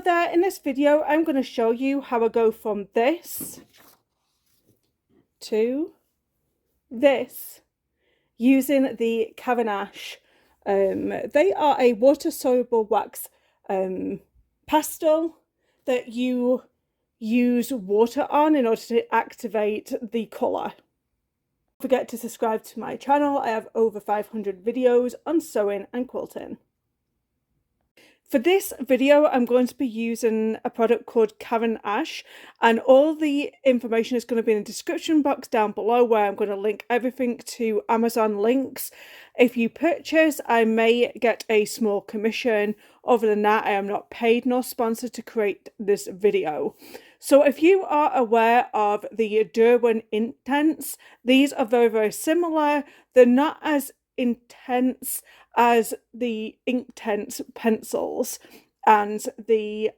there, in this video I'm going to show you how I go from this to this using the Caran D'Ache. They are a water-soluble wax pastel that you use water on in order to activate the colour. Don't forget to subscribe to my channel. I have over 500 videos on sewing and quilting. For this video, I'm going to be using a product called Caran D'Ache, and all the information is going to be in the description box down below, where I'm going to link everything to Amazon links. If you purchase, I may get a small commission. Other than that, I am not paid nor sponsored to create this video. So if you are aware of the Derwent Intense, these are very, very similar. They're not as intense as the Inktense pencils and the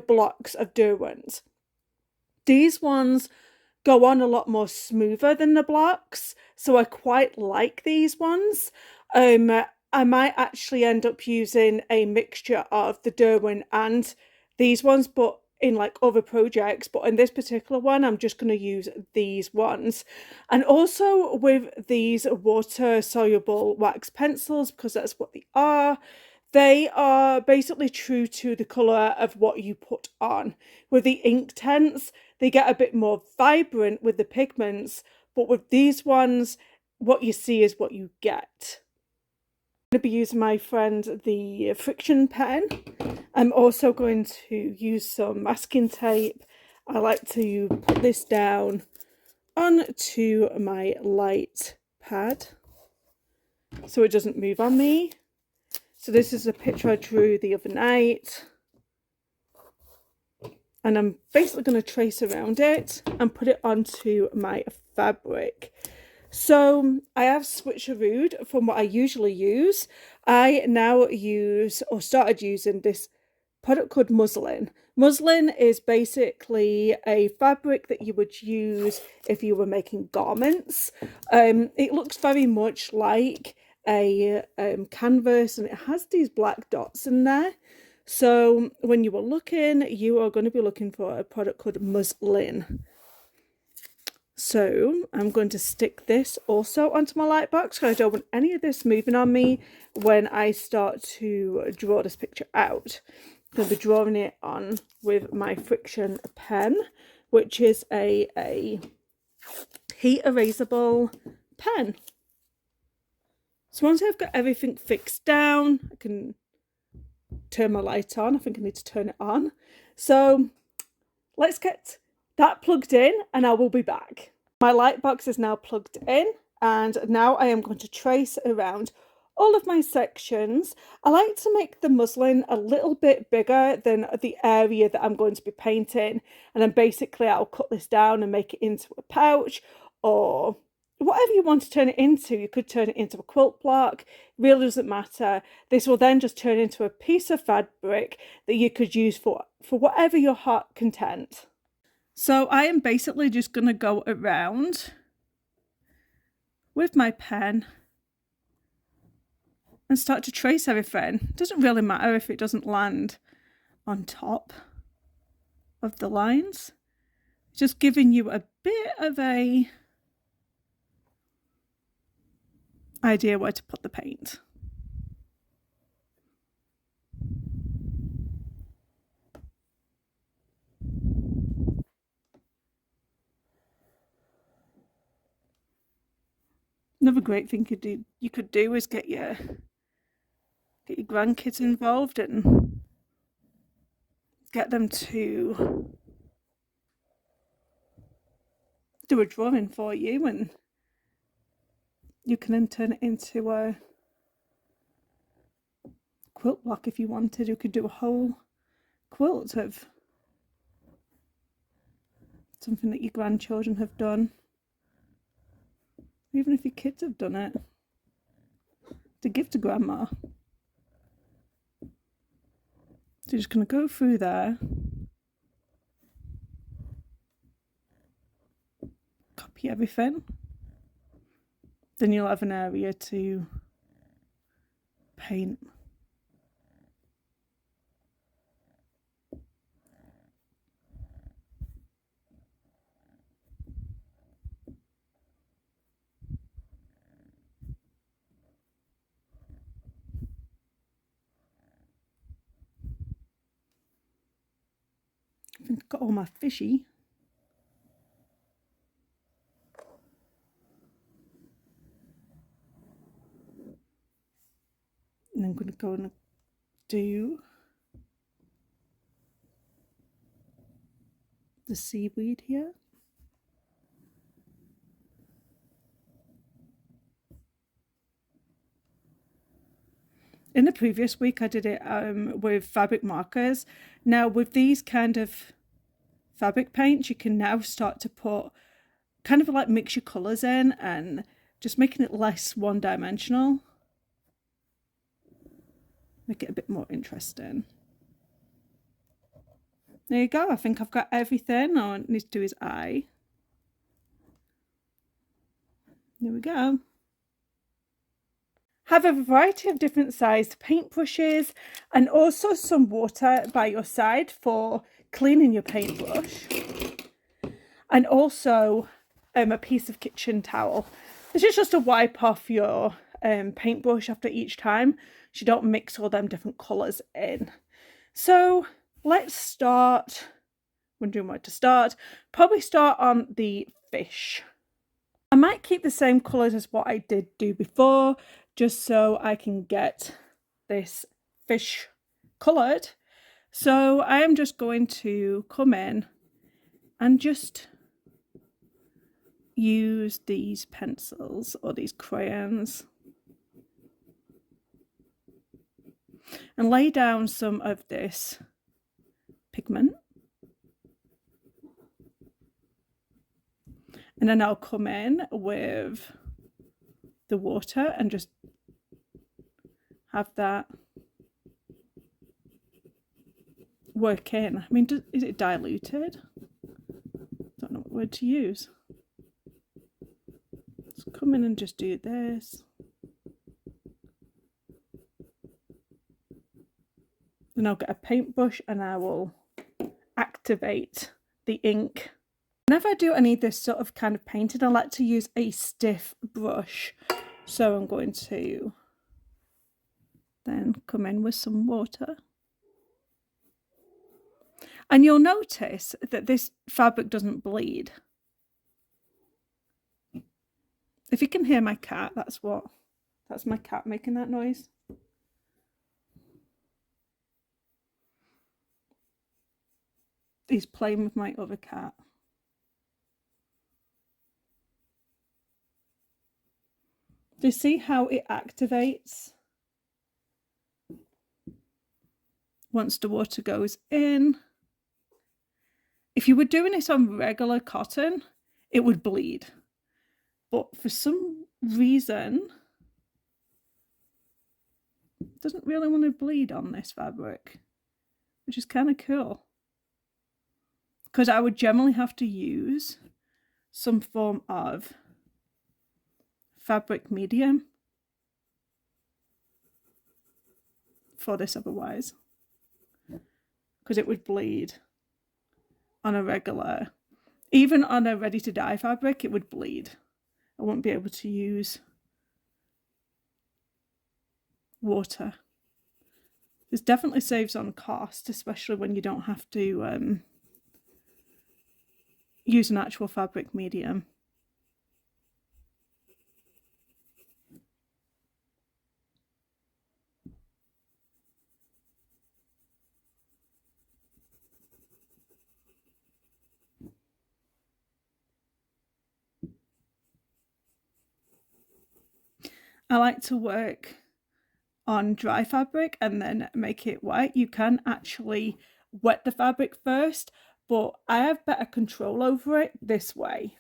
blocks of Derwent. These ones go on a lot more smoother than the blocks, so I quite like these ones. I might actually end up using a mixture of the Derwent and these ones, but in like other projects, but in this particular one I'm just going to use these ones. And also with these water soluble wax pencils, because that's what they are basically true to the colour of what you put on. With the Inktense, they get a bit more vibrant with the pigments, but with these ones what you see is what you get. I'm going to be using my friend the friction pen. I'm also going to use some masking tape. I like to put this down onto my light pad so it doesn't move on me. So this is a picture I drew the other night, and I'm basically going to trace around it and put it onto my fabric. So I have switcherooed from what I usually use. I now use, or started using, this product called Muslin. Muslin is basically a fabric that you would use if you were making garments. It looks very much like a canvas, and it has these black dots in there. So when you are looking, you are going to be looking for a product called Muslin. So I'm going to stick this also onto my light box, because I don't want any of this moving on me when I start to draw this picture out. I'm going to be drawing it on with my friction pen, which is a heat-erasable pen. So once I've got everything fixed down, I can turn my light on. I think I need to turn it on. So let's get that plugged in and I will be back. My light box is now plugged in, and now I am going to trace around all of my sections. I like to make the muslin a little bit bigger than the area that I'm going to be painting, and then basically I'll cut this down and make it into a pouch or whatever you want to turn it into. You could turn it into a quilt block, it really doesn't matter. This will then just turn into a piece of fabric that you could use for whatever your heart content. So I am basically just going to go around with my pen and start to trace everything. It doesn't really matter if it doesn't land on top of the lines. It's just giving you a bit of a idea where to put the paint. Another great thing you could do is get your grandkids involved and get them to do a drawing for you, and you can then turn it into a quilt block if you wanted. You could do a whole quilt of something that your grandchildren have done. Even if your kids have done it, to give to grandma. So you're just going to go through there, copy everything, then you'll have an area to paint. think I've got all my fishy. And I'm going to go and do the seaweed here. In the previous week, I did it with fabric markers. Now, with these kind of fabric paints, you can now start to put kind of like mix your colours in and just making it less one-dimensional. Make it a bit more interesting. There you go. I think I've got everything. All I need to do is eye. There we go. Have a variety of different sized paintbrushes and also some water by your side for cleaning your paintbrush. And also a piece of kitchen towel. This is just to wipe off your paintbrush after each time, so you don't mix all them different colours in. So let's start. Wondering where to start. Probably start on the fish. I might keep the same colours as what I did do before, just so I can get this fish coloured. So I am just going to come in and just use these pencils or these crayons and lay down some of this pigment. And then I'll come in with the water and just have that work in. I mean, is it diluted? Don't know what word to use. Let's come in and just do this. Then I'll get a paintbrush and I will activate the ink. Whenever I do any of this sort of kind of painting, I like to use a stiff brush. So I'm going to then come in with some water. And you'll notice that this fabric doesn't bleed. If you can hear my cat, that's my cat making that noise. He's playing with my other cat. Do you see how it activates once the water goes in? If you were doing this on regular cotton, it would bleed. But for some reason, it doesn't really want to bleed on this fabric, which is kind of cool. Because I would generally have to use some form of fabric medium for this otherwise, because it would bleed on a regular, even on a ready to dye fabric, it would bleed. I won't be able to use water. This definitely saves on cost, especially when you don't have to use an actual fabric medium. I like to work on dry fabric and then make it wet. You can actually wet the fabric first, but I have better control over it this way.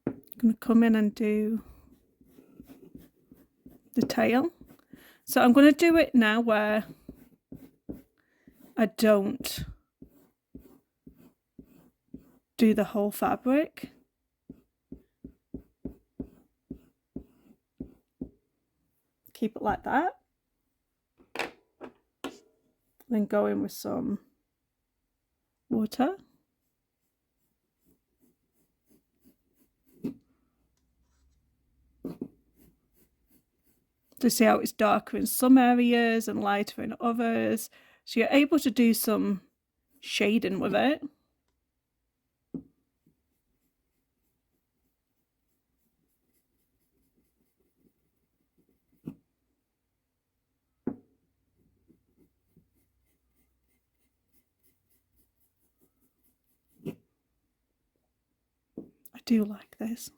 I'm going to come in and do the tail. So I'm going to do it now where I don't do the whole fabric. Keep it like that. Then go in with some water. To see how it's darker in some areas and lighter in others. So you're able to do some shading with it. I do like this.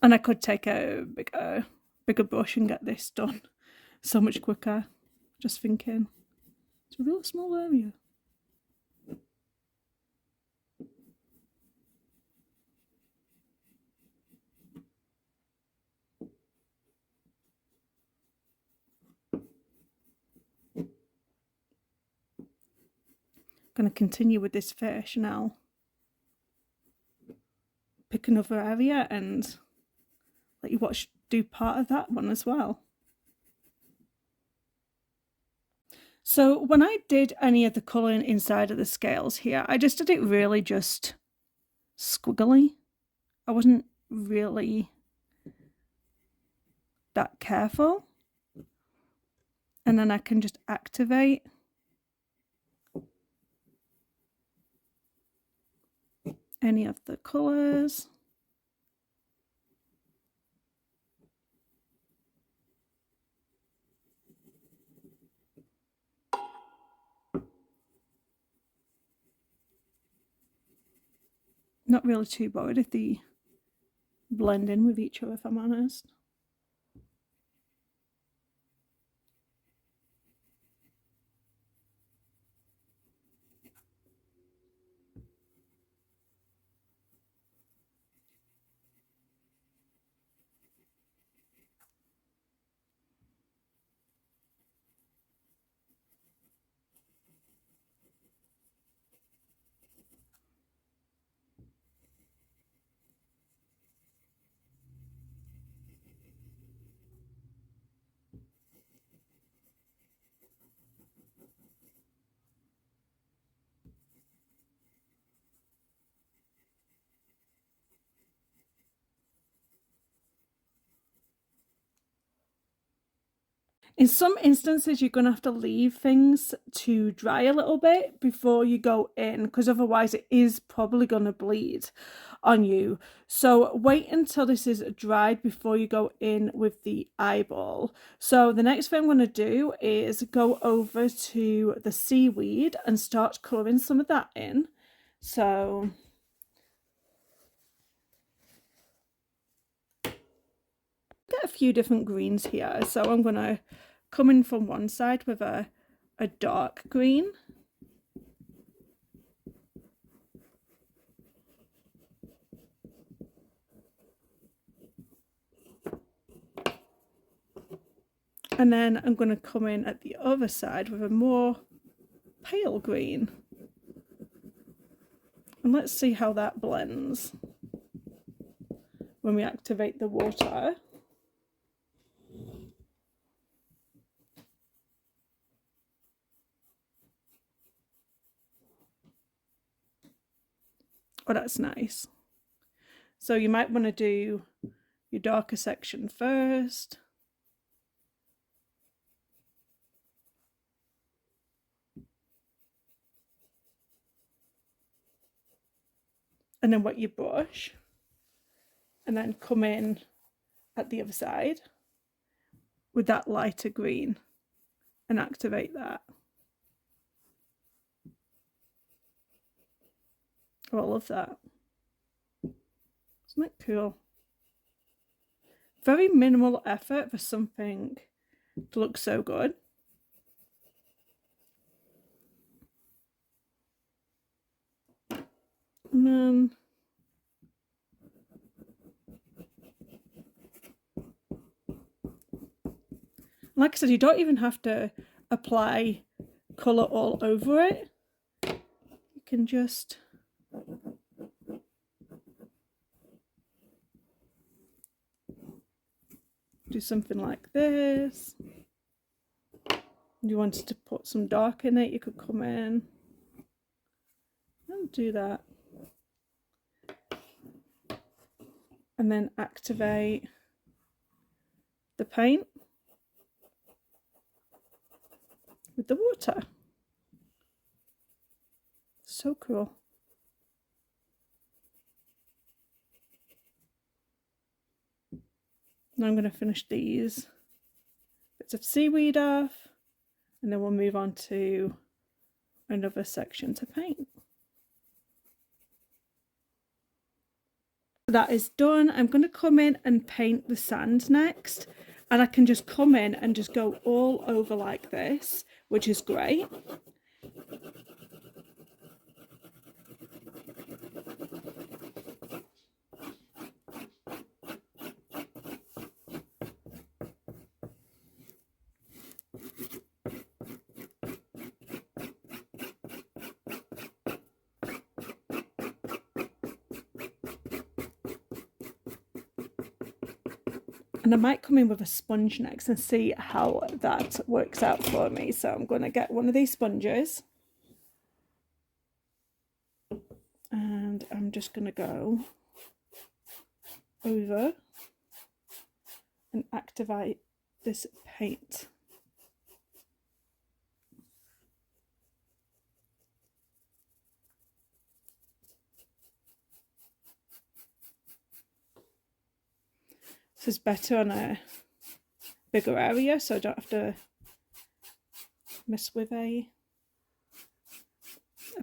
And I could take a bigger brush and get this done so much quicker. Just thinking, it's a real small area. Going to continue with this fish now. Pick another area and let you watch do part of that one as well. So when I did any of the colouring inside of the scales here, I just did it really just squiggly. I wasn't really that careful. And then I can just activate any of the colours. Not really too bothered if they blend in with each other, if I'm honest. In some instances, you're going to have to leave things to dry a little bit before you go in, because otherwise it is probably going to bleed on you. So wait until this is dried before you go in with the eyeball. So the next thing I'm going to do is go over to the seaweed and start colouring some of that in. So get a few different greens here. So I'm going to come in from one side with a dark green. And then I'm going to come in at the other side with a more pale green. And let's see how that blends when we activate the water. Oh, that's nice. So you might want to do your darker section first. And then wet your brush. And then come in at the other side with that lighter green and activate that. Oh, I love that. Isn't that cool? Very minimal effort for something to look so good. And then like I said, you don't even have to apply colour all over it. You can just do something like this. If you wanted to put some dark in it, you could come in. and do that. And then activate the paint with the water. So cool. Now I'm going to finish these bits of seaweed off, and then we'll move on to another section to paint. That is done. I'm going to come in and paint the sand next, and I can just come in and just go all over like this, which is great. And I might come in with a sponge next and see how that works out for me. So I'm going to get one of these sponges. And I'm just going to go over and activate this paint. This is better on a bigger area, so I don't have to mess with a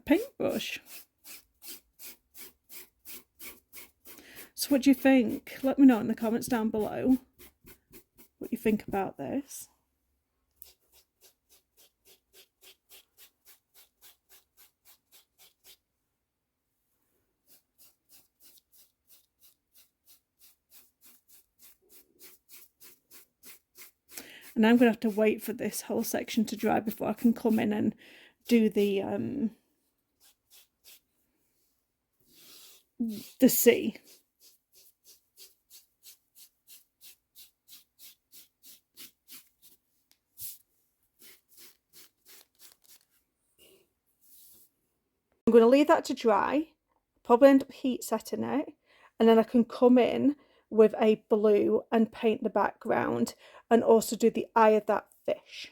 paintbrush. So what do you think? Let me know in the comments down below what you think about this. And I'm going to have to wait for this whole section to dry before I can come in and do the sea. I'm going to leave that to dry, probably end up heat setting it, and then I can come in with a blue and paint the background and also do the eye of that fish.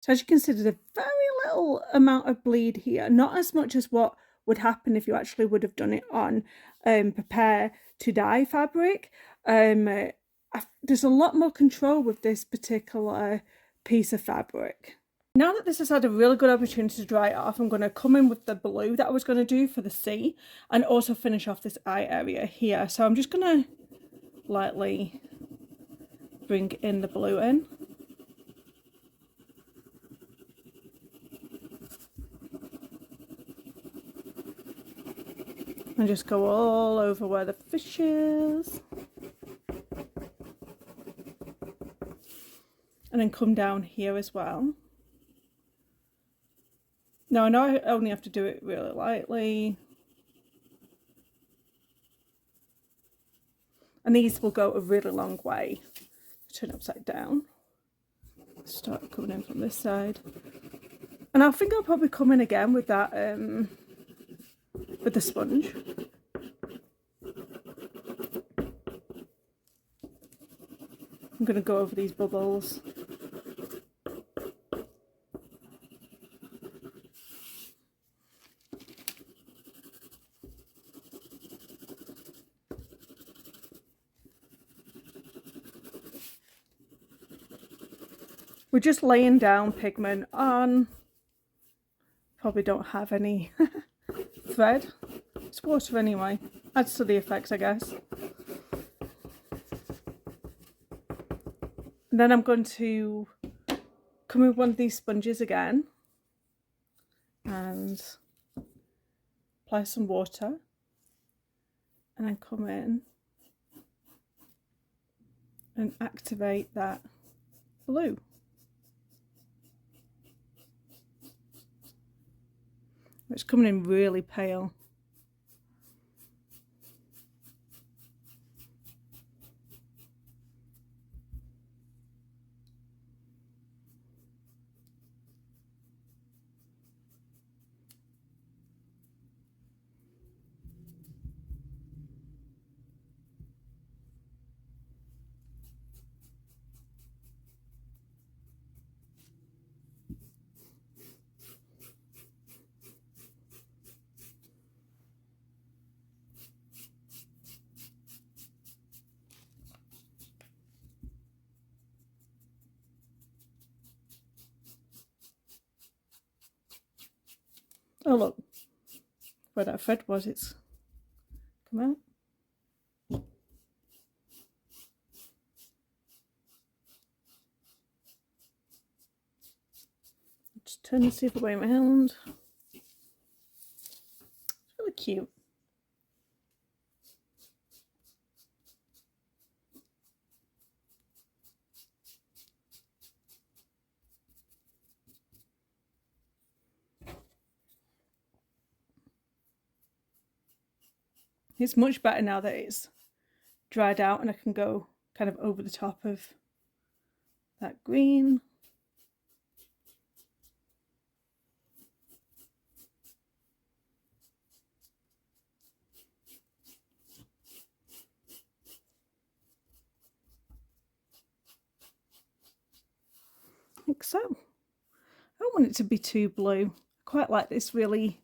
So as you can see, there's a very little amount of bleed here, not as much as what would happen if you actually would have done it on prepare to dye fabric. There's a lot more control with this particular piece of fabric. Now that this has had a really good opportunity to dry it off, I'm going to come in with the blue that I was going to do for the sea and also finish off this eye area here. So I'm just going to lightly bring in the blue in. And just go all over where the fish is. And then come down here as well. Now I know I only have to do it really lightly. And these will go a really long way. Turn upside down. Start coming in from this side. And I think I'll probably come in again with that, with the sponge. I'm going to go over these bubbles. We're just laying down pigment on. Probably don't have any thread. It's water anyway. Adds to the effects, I guess. And then I'm going to come with one of these sponges again and apply some water, and then come in and activate that blue. It's coming in really pale. Oh look, where that thread was, it's come out. Just turn this the other way around. It's really cute. It's much better now that it's dried out and I can go kind of over the top of that green. Like so. I don't want it to be too blue. I quite like this really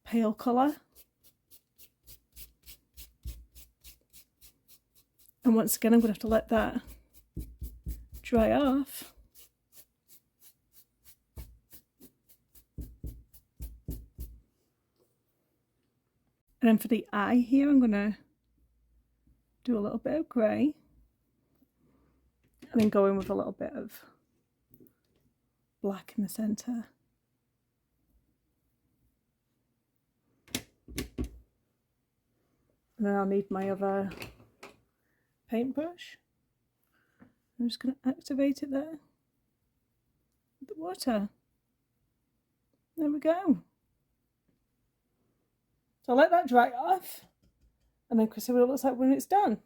pale colour. And once again, I'm going to have to let that dry off. And then for the eye here, I'm going to do a little bit of grey. And then go in with a little bit of black in the centre. And then I'll need my other paintbrush. I'm just going to activate it there with the water. There we go. So I'll let that dry off and then see what it looks like when it's done.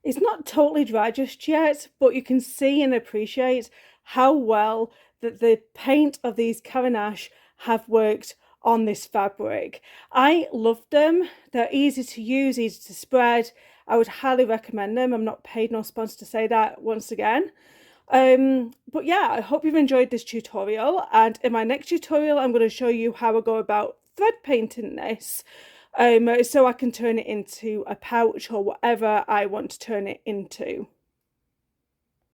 It's not totally dry just yet, but you can see and appreciate how well that the paint of these Caran D'Ache have worked on this fabric. I love them. They're easy to use, easy to spread. I would highly recommend them. I'm not paid nor sponsored to say that once again. But yeah, I hope you've enjoyed this tutorial, and in my next tutorial I'm going to show you how I go about thread painting this so I can turn it into a pouch or whatever I want to turn it into.